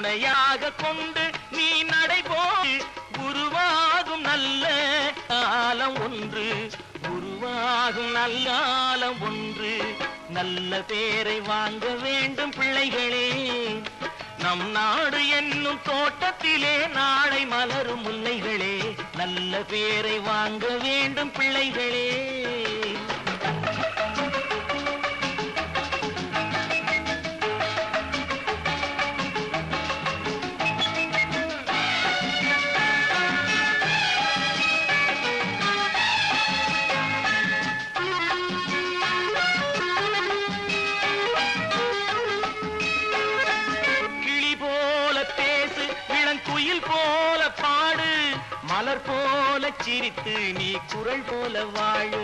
துணையாக கொண்டு நீ நடைபோடு உருவாகும் நல்ல காலம் ஒன்று, உருவாகும் நல்ல காலம் ஒன்று. நல்ல பேரை வாங்க வேண்டும் பிள்ளைகளே, நம் நாடு என்னும் தோட்டத்திலே நாளை மலரும் முல்லைகளே. நல்ல பேரை வாங்க வேண்டும் பிள்ளைகளே. குயில் போல பாடு, மலர் போல சிரித்து நீ குரல் போல வாழு.